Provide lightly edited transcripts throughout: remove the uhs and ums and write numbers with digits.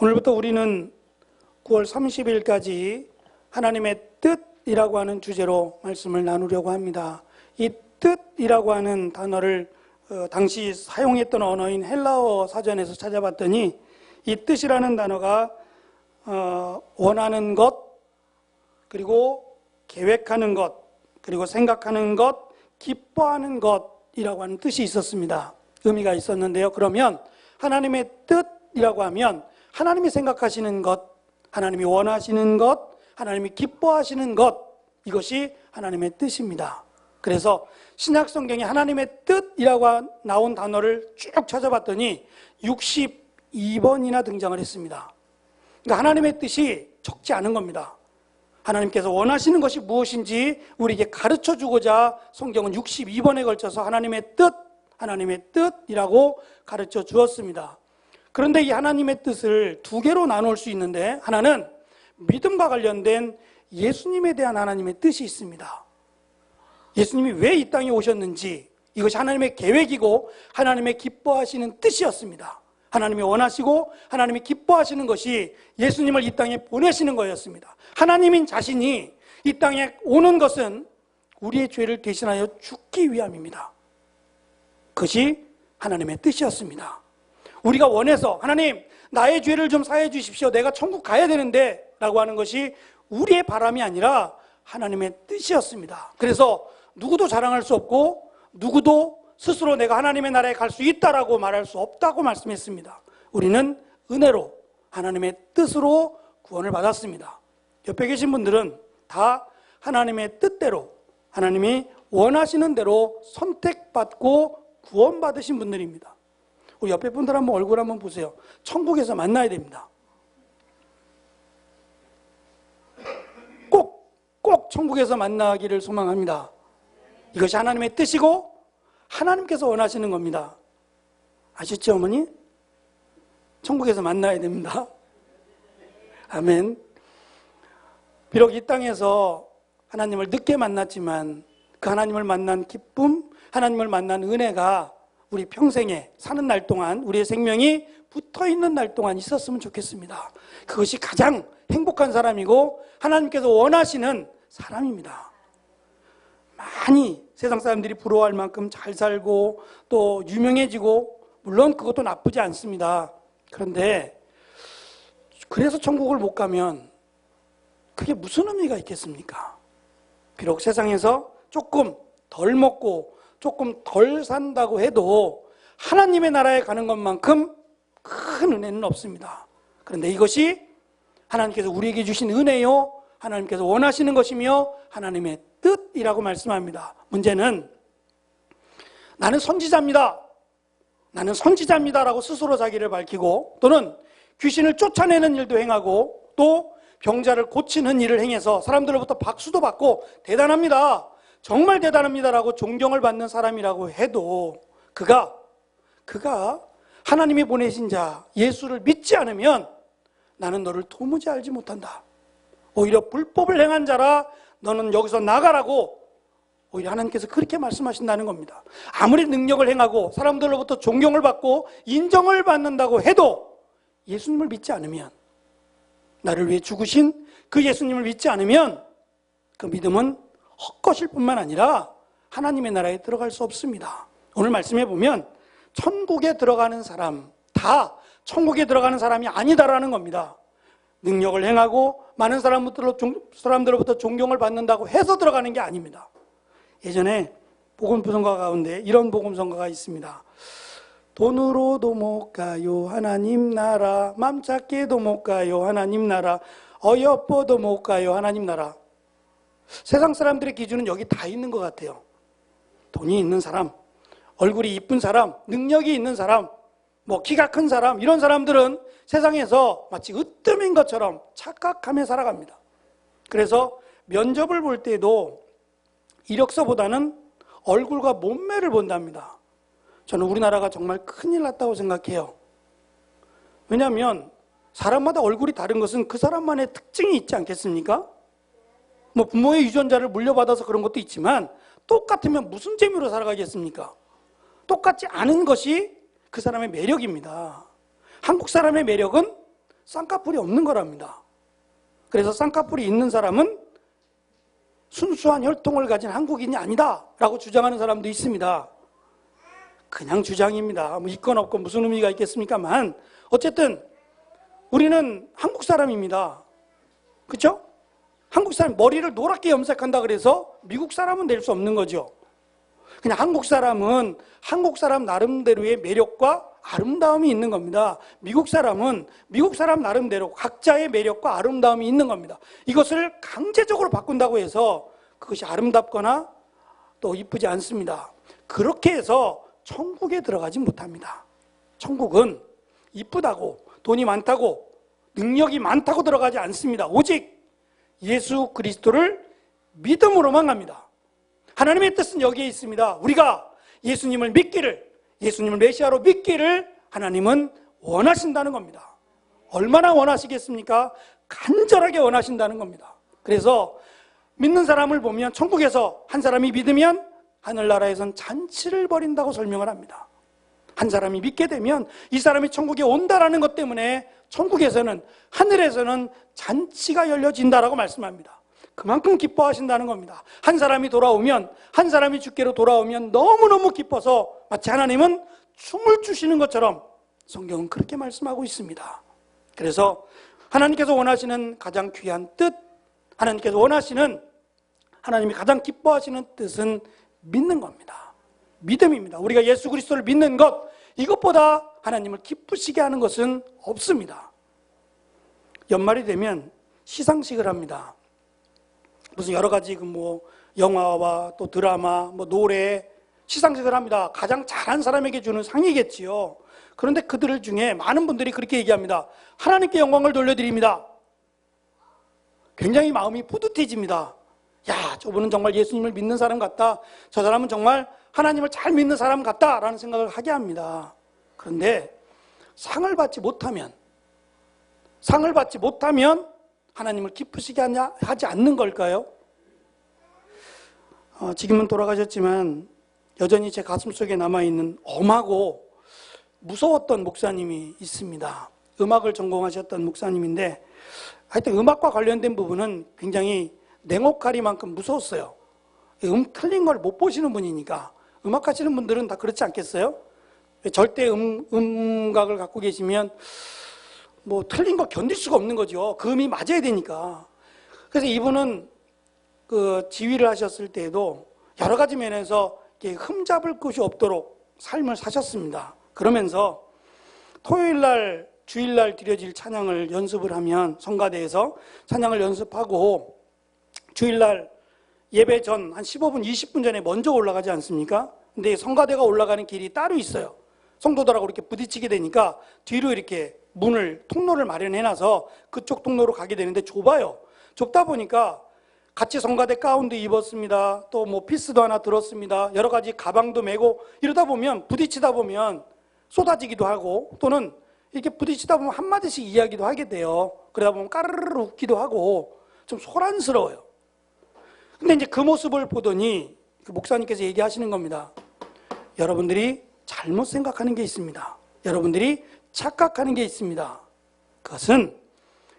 오늘부터 우리는 9월 30일까지 하나님의 뜻이라고 하는 주제로 말씀을 나누려고 합니다. 이 뜻이라고 하는 단어를 당시 사용했던 언어인 헬라어 사전에서 찾아봤더니 이 뜻이라는 단어가 원하는 것, 그리고 계획하는 것, 그리고 생각하는 것, 기뻐하는 것이라고 하는 뜻이 있었습니다. 의미가 있었는데요. 그러면 하나님의 뜻이라고 하면 하나님이 생각하시는 것, 하나님이 원하시는 것, 하나님이 기뻐하시는 것, 이것이 하나님의 뜻입니다. 그래서 신약 성경에 하나님의 뜻이라고 나온 단어를 쭉 찾아봤더니 62번이나 등장을 했습니다. 그러니까 하나님의 뜻이 적지 않은 겁니다. 하나님께서 원하시는 것이 무엇인지 우리에게 가르쳐 주고자 성경은 62번에 걸쳐서 하나님의 뜻이라고 가르쳐 주었습니다. 그런데 이 하나님의 뜻을 두 개로 나눌 수 있는데, 하나는 믿음과 관련된 예수님에 대한 하나님의 뜻이 있습니다. 예수님이 왜 이 땅에 오셨는지, 이것이 하나님의 계획이고 하나님의 기뻐하시는 뜻이었습니다. 하나님이 원하시고 하나님이 기뻐하시는 것이 예수님을 이 땅에 보내시는 거였습니다. 하나님인 자신이 이 땅에 오는 것은 우리의 죄를 대신하여 죽기 위함입니다. 그것이 하나님의 뜻이었습니다. 우리가 원해서 하나님 나의 죄를 좀 사해 주십시오, 내가 천국 가야 되는데 라고 하는 것이 우리의 바람이 아니라 하나님의 뜻이었습니다. 그래서 누구도 자랑할 수 없고 누구도 스스로 내가 하나님의 나라에 갈 수 있다라고 말할 수 없다고 말씀했습니다. 우리는 은혜로 하나님의 뜻으로 구원을 받았습니다. 옆에 계신 분들은 다 하나님의 뜻대로, 하나님이 원하시는 대로 선택받고 구원받으신 분들입니다. 우리 옆에 분들 한번 얼굴 한번 보세요. 천국에서 만나야 됩니다. 꼭 천국에서 만나기를 소망합니다. 이것이 하나님의 뜻이고 하나님께서 원하시는 겁니다. 아셨죠, 어머니? 천국에서 만나야 됩니다. 아멘. 비록 이 땅에서 하나님을 늦게 만났지만 그 하나님을 만난 기쁨, 하나님을 만난 은혜가 우리 평생에 사는 날 동안, 우리의 생명이 붙어있는 날 동안 있었으면 좋겠습니다. 그것이 가장 행복한 사람이고 하나님께서 원하시는 사람입니다. 많이 세상 사람들이 부러워할 만큼 잘 살고 또 유명해지고, 물론 그것도 나쁘지 않습니다. 그런데 그래서 천국을 못 가면 그게 무슨 의미가 있겠습니까? 비록 세상에서 조금 덜 먹고 조금 덜 산다고 해도 하나님의 나라에 가는 것만큼 큰 은혜는 없습니다. 그런데 이것이 하나님께서 우리에게 주신 은혜요, 하나님께서 원하시는 것이며 하나님의 뜻이라고 말씀합니다. 문제는 나는 선지자입니다, 나는 선지자입니다라고 스스로 자기를 밝히고, 또는 귀신을 쫓아내는 일도 행하고 또 병자를 고치는 일을 행해서 사람들로부터 박수도 받고 대단합니다, 정말 대단합니다라고 존경을 받는 사람이라고 해도 그가 하나님이 보내신 자 예수를 믿지 않으면 나는 너를 도무지 알지 못한다, 오히려 불법을 행한 자라 너는 여기서 나가라고 오히려 하나님께서 그렇게 말씀하신다는 겁니다. 아무리 능력을 행하고 사람들로부터 존경을 받고 인정을 받는다고 해도 예수님을 믿지 않으면, 나를 위해 죽으신 그 예수님을 믿지 않으면 그 믿음은 헛것일 뿐만 아니라 하나님의 나라에 들어갈 수 없습니다. 오늘 말씀해 보면 천국에 들어가는 사람 다 천국에 들어가는 사람이 아니다라는 겁니다. 능력을 행하고 많은 사람들로부터 존경을 받는다고 해서 들어가는 게 아닙니다. 예전에 복음성가 가운데 이런 복음성가가 있습니다. 돈으로도 못 가요 하나님 나라, 맘 찾게도 못 가요 하나님 나라, 어여뻐도 못 가요 하나님 나라. 세상 사람들의 기준은 여기 다 있는 것 같아요. 돈이 있는 사람, 얼굴이 이쁜 사람, 능력이 있는 사람, 키가 큰 사람, 이런 사람들은 세상에서 마치 으뜸인 것처럼 착각하며 살아갑니다. 그래서 면접을 볼 때도 이력서보다는 얼굴과 몸매를 본답니다. 저는 우리나라가 정말 큰일 났다고 생각해요. 왜냐하면 사람마다 얼굴이 다른 것은 그 사람만의 특징이 있지 않겠습니까? 부모의 유전자를 물려받아서 그런 것도 있지만 똑같으면 무슨 재미로 살아가겠습니까? 똑같지 않은 것이 그 사람의 매력입니다. 한국 사람의 매력은 쌍꺼풀이 없는 거랍니다. 그래서 쌍꺼풀이 있는 사람은 순수한 혈통을 가진 한국인이 아니다 라고 주장하는 사람도 있습니다. 그냥 주장입니다. 뭐 있건 없건 무슨 의미가 있겠습니까만 어쨌든 우리는 한국 사람입니다. 그렇죠? 한국 사람 머리를 노랗게 염색한다 그래서 미국 사람은 될 수 없는 거죠. 그냥 한국 사람은 한국 사람 나름대로의 매력과 아름다움이 있는 겁니다. 미국 사람은 미국 사람 나름대로 각자의 매력과 아름다움이 있는 겁니다. 이것을 강제적으로 바꾼다고 해서 그것이 아름답거나 또 이쁘지 않습니다. 그렇게 해서 천국에 들어가지 못합니다. 천국은 이쁘다고 돈이 많다고 능력이 많다고 들어가지 않습니다. 오직 예수 그리스도를 믿음으로만 갑니다. 하나님의 뜻은 여기에 있습니다. 우리가 예수님을 믿기를, 예수님을 메시아로 믿기를 하나님은 원하신다는 겁니다. 얼마나 원하시겠습니까? 간절하게 원하신다는 겁니다. 그래서 믿는 사람을 보면 천국에서 한 사람이 믿으면 하늘나라에선 잔치를 벌인다고 설명을 합니다. 한 사람이 믿게 되면 이 사람이 천국에 온다라는 것 때문에 천국에서는, 하늘에서는 잔치가 열려진다라고 말씀합니다. 그만큼 기뻐하신다는 겁니다. 한 사람이 돌아오면, 한 사람이 주께로 돌아오면 너무너무 기뻐서 마치 하나님은 춤을 추시는 것처럼 성경은 그렇게 말씀하고 있습니다. 그래서 하나님께서 원하시는 가장 귀한 뜻, 하나님께서 원하시는, 하나님이 가장 기뻐하시는 뜻은 믿는 겁니다. 믿음입니다. 우리가 예수 그리스도를 믿는 것, 이것보다 하나님을 기쁘시게 하는 것은 없습니다. 연말이 되면 시상식을 합니다. 무슨 여러 가지 영화와 또 드라마, 노래 시상식을 합니다. 가장 잘한 사람에게 주는 상이겠지요. 그런데 그들 중에 많은 분들이 그렇게 얘기합니다. 하나님께 영광을 돌려드립니다. 굉장히 마음이 뿌듯해집니다. 야, 저분은 정말 예수님을 믿는 사람 같다. 저 사람은 정말 하나님을 잘 믿는 사람 같다라는 생각을 하게 합니다. 그런데 상을 받지 못하면 하나님을 기쁘시게 하지 않는 걸까요? 지금은 돌아가셨지만 여전히 제 가슴속에 남아있는 엄하고 무서웠던 목사님이 있습니다. 음악을 전공하셨던 목사님인데 하여튼 음악과 관련된 부분은 굉장히 냉혹하리만큼 무서웠어요. 틀린 걸 못 보시는 분이니까. 음악하시는 분들은 다 그렇지 않겠어요? 절대 음각을 갖고 계시면 틀린 거 견딜 수가 없는 거죠. 그 음이 맞아야 되니까. 그래서 이분은 그 지휘를 하셨을 때에도 여러 가지 면에서 흠잡을 것이 없도록 삶을 사셨습니다. 그러면서 토요일날, 주일날 드려질 찬양을 연습을 하면 성가대에서 찬양을 연습하고 주일날 예배 전 한 15분, 20분 전에 먼저 올라가지 않습니까? 근데 성가대가 올라가는 길이 따로 있어요. 성도들하고 이렇게 부딪히게 되니까 뒤로 이렇게 통로를 마련해놔서 그쪽 통로로 가게 되는데 좁아요. 좁다 보니까 같이 성가대 가운도 입었습니다. 또 피스도 하나 들었습니다. 여러 가지 가방도 메고 이러다 보면 부딪히다 보면 쏟아지기도 하고 또는 이렇게 부딪히다 보면 한마디씩 이야기도 하게 돼요. 그러다 보면 까르르 웃기도 하고 좀 소란스러워요. 근데 이제 그 모습을 보더니 그 목사님께서 얘기하시는 겁니다. 여러분들이 잘못 생각하는 게 있습니다. 여러분들이 착각하는 게 있습니다. 그것은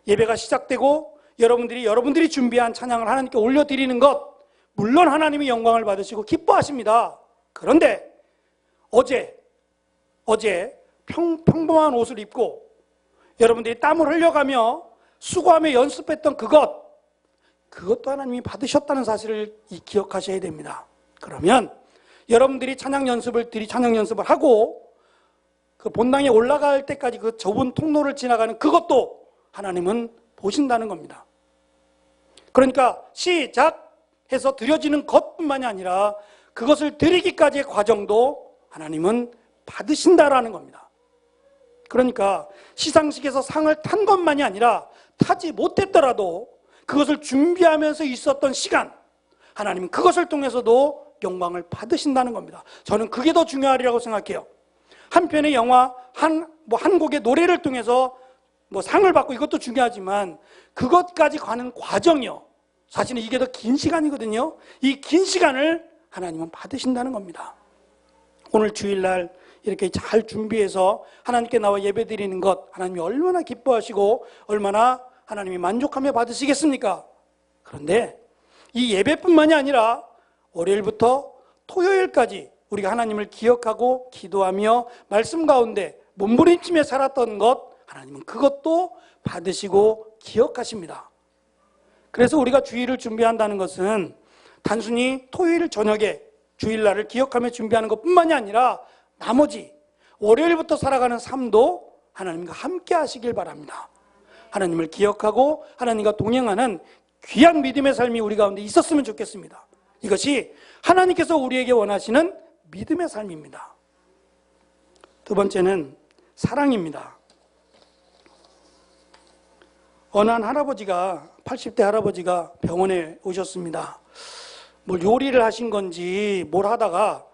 예배가 시작되고 여러분들이 준비한 찬양을 하나님께 올려드리는 것, 물론 하나님이 영광을 받으시고 기뻐하십니다. 그런데 어제 평범한 옷을 입고 여러분들이 땀을 흘려가며 수고하며 연습했던 그것도 하나님이 받으셨다는 사실을 기억하셔야 됩니다. 그러면 여러분들이 찬양 연습을 하고 그 본당에 올라갈 때까지 그 좁은 통로를 지나가는 그것도 하나님은 보신다는 겁니다. 그러니까 시작해서 드려지는 것뿐만이 아니라 그것을 드리기까지의 과정도 하나님은 받으신다라는 겁니다. 그러니까 시상식에서 상을 탄 것만이 아니라 타지 못했더라도 그것을 준비하면서 있었던 시간, 하나님은 그것을 통해서도 영광을 받으신다는 겁니다. 저는 그게 더 중요하리라고 생각해요. 한 편의 영화, 한 곡의 노래를 통해서 상을 받고 이것도 중요하지만 그것까지 가는 과정이요. 사실은 이게 더 긴 시간이거든요. 이 긴 시간을 하나님은 받으신다는 겁니다. 오늘 주일날 이렇게 잘 준비해서 하나님께 나와 예배 드리는 것 하나님이 얼마나 기뻐하시고 얼마나 하나님이 만족하며 받으시겠습니까? 그런데 이 예배뿐만이 아니라 월요일부터 토요일까지 우리가 하나님을 기억하고 기도하며 말씀 가운데 몸부림치며 살았던 것 하나님은 그것도 받으시고 기억하십니다. 그래서 우리가 주일을 준비한다는 것은 단순히 토요일 저녁에 주일날을 기억하며 준비하는 것뿐만이 아니라 나머지 월요일부터 살아가는 삶도 하나님과 함께 하시길 바랍니다. 하나님을 기억하고 하나님과 동행하는 귀한 믿음의 삶이 우리 가운데 있었으면 좋겠습니다. 이것이 하나님께서 우리에게 원하시는 믿음의 삶입니다. 두 번째는 사랑입니다. 어느 한 할아버지가 80대 할아버지가 병원에 오셨습니다. 뭘 요리를 하신 건지 뭘 하다가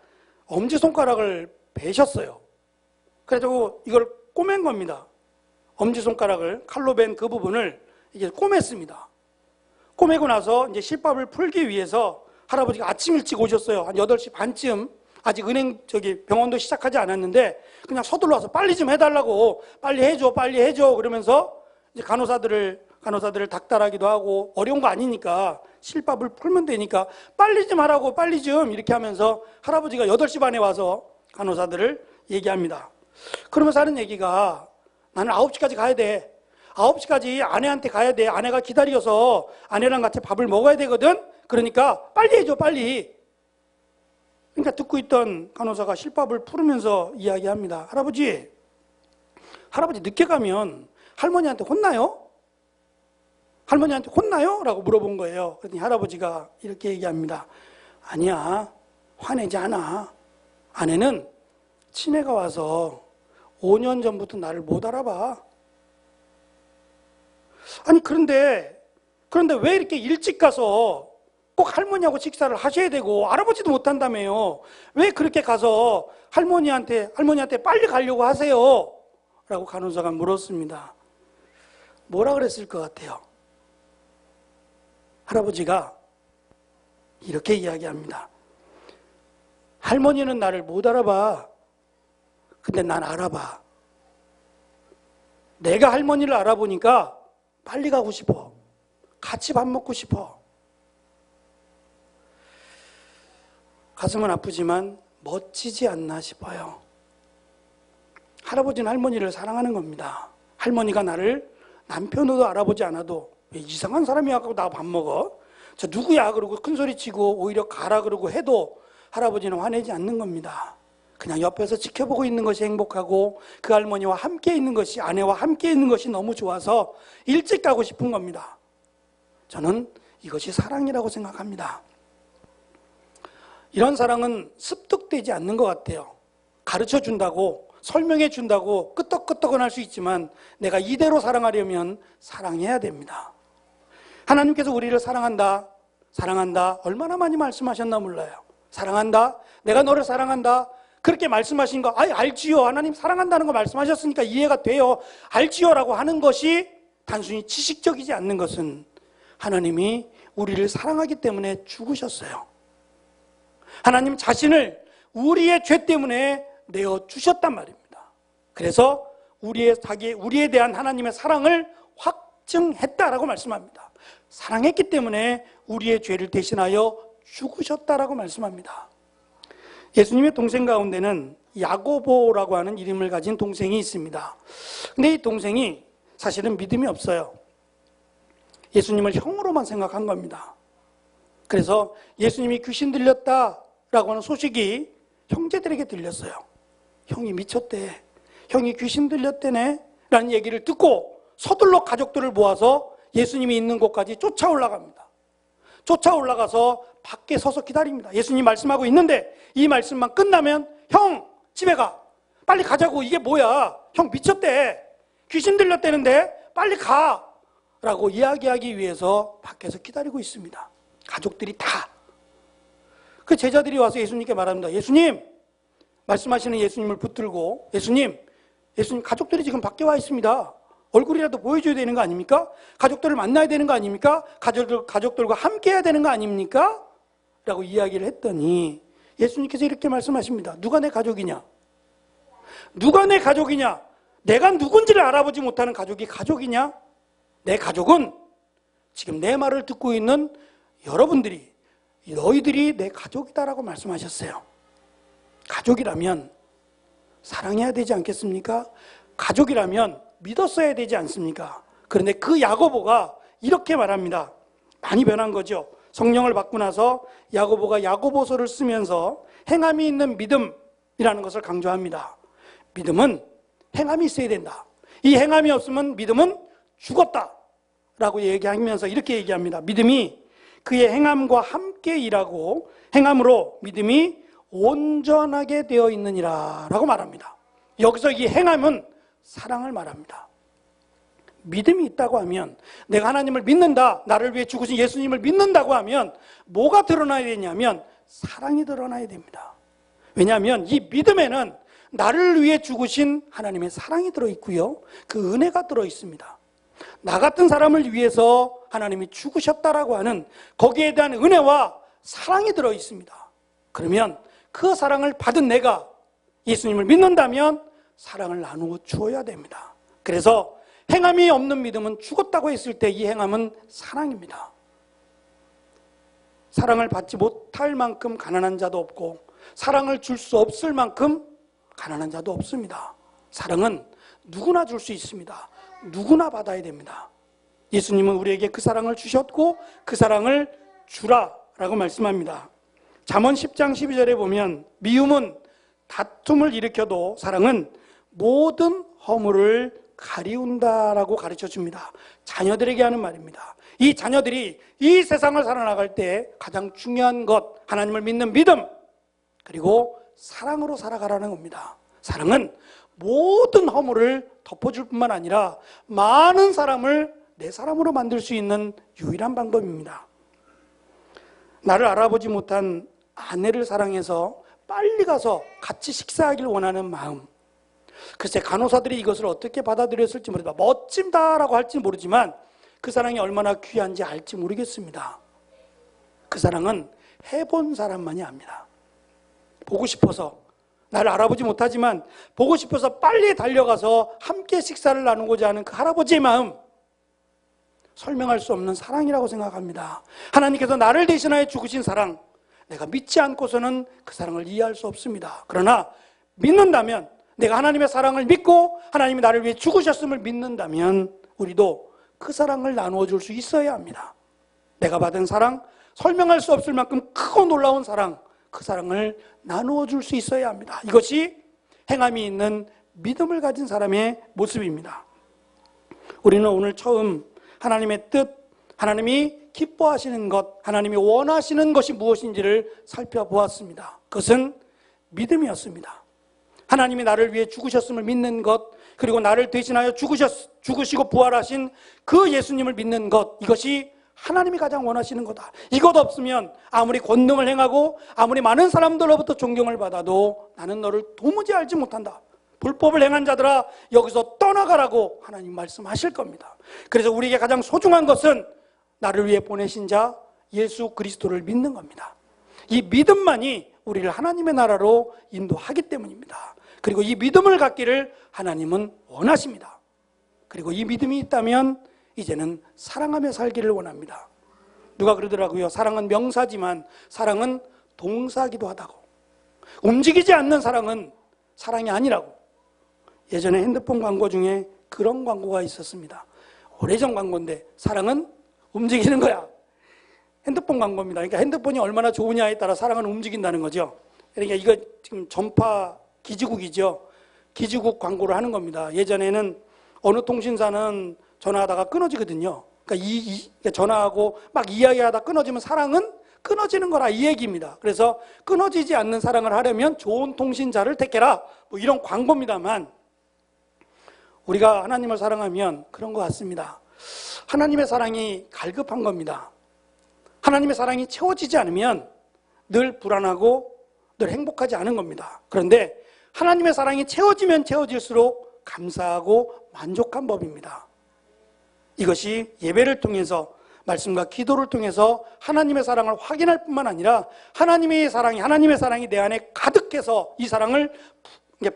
엄지손가락을 베셨어요. 그래서 이걸 꼬맨 겁니다. 엄지손가락을 칼로 벤 그 부분을 이게 꼬맸습니다. 꼬매고 나서 이제 실밥을 풀기 위해서 할아버지가 아침 일찍 오셨어요. 한 8시 반쯤. 아직 병원도 시작하지 않았는데 그냥 서둘러 와서 빨리 좀 해달라고 빨리 해줘 그러면서 이제 간호사들을 닥달하기도 하고 어려운 거 아니니까 실밥을 풀면 되니까 빨리 좀 하라고 빨리 좀 이렇게 하면서 할아버지가 8시 반에 와서 간호사들을 얘기합니다. 그러면서 하는 얘기가 나는 9시까지 가야 돼. 9시까지 아내한테 가야 돼. 아내가 기다려서 아내랑 같이 밥을 먹어야 되거든. 그러니까 빨리 해줘 빨리. 그러니까 듣고 있던 간호사가 실밥을 풀으면서 이야기합니다. 할아버지 늦게 가면 할머니한테 혼나요? 할머니한테 혼나요? 라고 물어본 거예요. 그랬더니 할아버지가 이렇게 얘기합니다. 아니야, 화내지 않아. 아내는 치매가 와서 5년 전부터 나를 못 알아봐. 아니 그런데 왜 이렇게 일찍 가서 꼭 할머니하고 식사를 하셔야 되고 할아버지도 못한다며요. 왜 그렇게 가서 할머니한테 빨리 가려고 하세요? 라고 간호사가 물었습니다. 뭐라 그랬을 것 같아요? 할아버지가 이렇게 이야기합니다. 할머니는 나를 못 알아봐. 근데 난 알아봐. 내가 할머니를 알아보니까 빨리 가고 싶어. 같이 밥 먹고 싶어. 가슴은 아프지만 멋지지 않나 싶어요. 할아버지는 할머니를 사랑하는 겁니다. 할머니가 나를 남편으로 알아보지 않아도 왜 이상한 사람이 와서 나 밥 먹어? 저 누구야? 그러고 큰소리치고 오히려 가라 그러고 해도 할아버지는 화내지 않는 겁니다. 그냥 옆에서 지켜보고 있는 것이 행복하고 그 할머니와 함께 있는 것이 아내와 함께 있는 것이 너무 좋아서 일찍 가고 싶은 겁니다. 저는 이것이 사랑이라고 생각합니다. 이런 사랑은 습득되지 않는 것 같아요. 가르쳐 준다고 설명해 준다고 끄떡끄떡은 할 수 있지만 내가 이대로 사랑하려면 사랑해야 됩니다. 하나님께서 우리를 사랑한다 얼마나 많이 말씀하셨나 몰라요. 사랑한다, 내가 너를 사랑한다 그렇게 말씀하신 거 알지요. 하나님 사랑한다는 거 말씀하셨으니까 이해가 돼요. 알지요 라고 하는 것이 단순히 지식적이지 않는 것은 하나님이 우리를 사랑하기 때문에 죽으셨어요. 하나님 자신을 우리의 죄 때문에 내어주셨단 말입니다. 그래서 우리에 대한 하나님의 사랑을 확증했다라고 말씀합니다. 사랑했기 때문에 우리의 죄를 대신하여 죽으셨다라고 말씀합니다. 예수님의 동생 가운데는 야고보라고 하는 이름을 가진 동생이 있습니다. 근데 이 동생이 사실은 믿음이 없어요. 예수님을 형으로만 생각한 겁니다. 그래서 예수님이 귀신 들렸다라고 하는 소식이 형제들에게 들렸어요. 형이 미쳤대. 형이 귀신 들렸대네. 라는 얘기를 듣고 서둘러 가족들을 모아서 예수님이 있는 곳까지 쫓아 올라갑니다. 쫓아 올라가서 밖에 서서 기다립니다. 예수님 말씀하고 있는데 이 말씀만 끝나면 형 집에 가. 빨리 가자고. 이게 뭐야. 형 미쳤대. 귀신 들렸대는데 빨리 가. 라고 이야기하기 위해서 밖에서 기다리고 있습니다. 가족들이 다. 그 제자들이 와서 예수님께 말합니다. 예수님, 말씀하시는 예수님을 붙들고 예수님 가족들이 지금 밖에 와 있습니다. 얼굴이라도 보여줘야 되는 거 아닙니까? 가족들을 만나야 되는 거 아닙니까? 가족들과 함께 해야 되는 거 아닙니까? 라고 이야기를 했더니 예수님께서 이렇게 말씀하십니다. 누가 내 가족이냐? 누가 내 가족이냐? 내가 누군지를 알아보지 못하는 가족이 가족이냐? 내 가족은 지금 내 말을 듣고 있는 여러분들이, 너희들이 내 가족이다라고 말씀하셨어요. 가족이라면 사랑해야 되지 않겠습니까? 가족이라면 믿었어야 되지 않습니까? 그런데 그 야고보가 이렇게 말합니다. 많이 변한 거죠. 성령을 받고 나서 야고보가 야고보서를 쓰면서 행함이 있는 믿음이라는 것을 강조합니다. 믿음은 행함이 있어야 된다. 이 행함이 없으면 믿음은 죽었다라고 얘기하면서 이렇게 얘기합니다. 믿음이 그의 행함과 함께 일하고 행함으로 믿음이 온전하게 되어 있느니라 라고 말합니다. 여기서 이 행함은 사랑을 말합니다. 믿음이 있다고 하면, 내가 하나님을 믿는다, 나를 위해 죽으신 예수님을 믿는다고 하면 뭐가 드러나야 되냐면 사랑이 드러나야 됩니다. 왜냐하면 이 믿음에는 나를 위해 죽으신 하나님의 사랑이 들어있고요, 그 은혜가 들어있습니다. 나 같은 사람을 위해서 하나님이 죽으셨다라고 하는 거기에 대한 은혜와 사랑이 들어있습니다. 그러면 그 사랑을 받은 내가 예수님을 믿는다면 사랑을 나누어 주어야 됩니다. 그래서 행함이 없는 믿음은 죽었다고 했을 때 이 행함은 사랑입니다. 사랑을 받지 못할 만큼 가난한 자도 없고 사랑을 줄 수 없을 만큼 가난한 자도 없습니다. 사랑은 누구나 줄 수 있습니다. 누구나 받아야 됩니다. 예수님은 우리에게 그 사랑을 주셨고 그 사랑을 주라라고 말씀합니다. 잠언 10장 12절에 보면 미움은 다툼을 일으켜도 사랑은 모든 허물을 가리운다라고 가르쳐 줍니다. 자녀들에게 하는 말입니다. 이 자녀들이 이 세상을 살아나갈 때 가장 중요한 것, 하나님을 믿는 믿음, 그리고 사랑으로 살아가라는 겁니다. 사랑은 모든 허물을 덮어줄 뿐만 아니라 많은 사람을 내 사람으로 만들 수 있는 유일한 방법입니다. 나를 알아보지 못한 아내를 사랑해서 빨리 가서 같이 식사하길 원하는 마음, 글쎄 간호사들이 이것을 어떻게 받아들였을지 모르겠다. 멋짐다라고 할지 모르지만 그 사랑이 얼마나 귀한지 알지 모르겠습니다. 그 사랑은 해본 사람만이 압니다. 보고 싶어서, 나를 알아보지 못하지만 보고 싶어서 빨리 달려가서 함께 식사를 나누고자 하는 그 할아버지의 마음, 설명할 수 없는 사랑이라고 생각합니다. 하나님께서 나를 대신하여 죽으신 사랑, 내가 믿지 않고서는 그 사랑을 이해할 수 없습니다. 그러나 믿는다면, 내가 하나님의 사랑을 믿고 하나님이 나를 위해 죽으셨음을 믿는다면 우리도 그 사랑을 나누어 줄 수 있어야 합니다. 내가 받은 사랑, 설명할 수 없을 만큼 크고 놀라운 사랑, 그 사랑을 나누어 줄 수 있어야 합니다. 이것이 행함이 있는 믿음을 가진 사람의 모습입니다. 우리는 오늘 처음 하나님의 뜻, 하나님이 기뻐하시는 것, 하나님이 원하시는 것이 무엇인지를 살펴보았습니다. 그것은 믿음이었습니다. 하나님이 나를 위해 죽으셨음을 믿는 것, 그리고 나를 대신하여 죽으시고 부활하신 그 예수님을 믿는 것, 이것이 하나님이 가장 원하시는 거다. 이것 없으면 아무리 권능을 행하고 아무리 많은 사람들로부터 존경을 받아도 나는 너를 도무지 알지 못한다. 불법을 행한 자들아 여기서 떠나가라고 하나님 말씀하실 겁니다. 그래서 우리에게 가장 소중한 것은 나를 위해 보내신 자 예수 그리스도를 믿는 겁니다. 이 믿음만이 우리를 하나님의 나라로 인도하기 때문입니다. 그리고 이 믿음을 갖기를 하나님은 원하십니다. 그리고 이 믿음이 있다면 이제는 사랑하며 살기를 원합니다. 누가 그러더라고요. 사랑은 명사지만 사랑은 동사기도 하다고. 움직이지 않는 사랑은 사랑이 아니라고. 예전에 핸드폰 광고 중에 그런 광고가 있었습니다. 오래전 광고인데 사랑은 움직이는 거야. 핸드폰 광고입니다. 그러니까 핸드폰이 얼마나 좋으냐에 따라 사랑은 움직인다는 거죠. 그러니까 이거 지금 전파 기지국이죠. 기지국 광고를 하는 겁니다. 예전에는 어느 통신사는 전화하다가 끊어지거든요. 그러니까 전화하고 막 이야기하다 끊어지면 사랑은 끊어지는 거라 이 얘기입니다. 그래서 끊어지지 않는 사랑을 하려면 좋은 통신사를 택해라. 뭐 이런 광고입니다만 우리가 하나님을 사랑하면 그런 것 같습니다. 하나님의 사랑이 갈급한 겁니다. 하나님의 사랑이 채워지지 않으면 늘 불안하고 늘 행복하지 않은 겁니다. 그런데 하나님의 사랑이 채워지면 채워질수록 감사하고 만족한 법입니다. 이것이 예배를 통해서 말씀과 기도를 통해서 하나님의 사랑을 확인할 뿐만 아니라 하나님의 사랑이 내 안에 가득해서 이 사랑을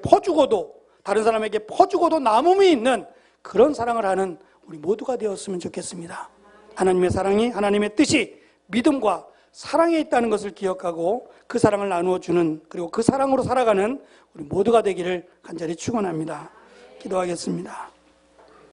퍼주고도 다른 사람에게 퍼주고도 남음이 있는 그런 사랑을 하는 우리 모두가 되었으면 좋겠습니다. 하나님의 사랑이, 하나님의 뜻이 믿음과 사랑에 있다는 것을 기억하고 그 사랑을 나누어 주는, 그리고 그 사랑으로 살아가는 우리 모두가 되기를 간절히 축원합니다. 기도하겠습니다.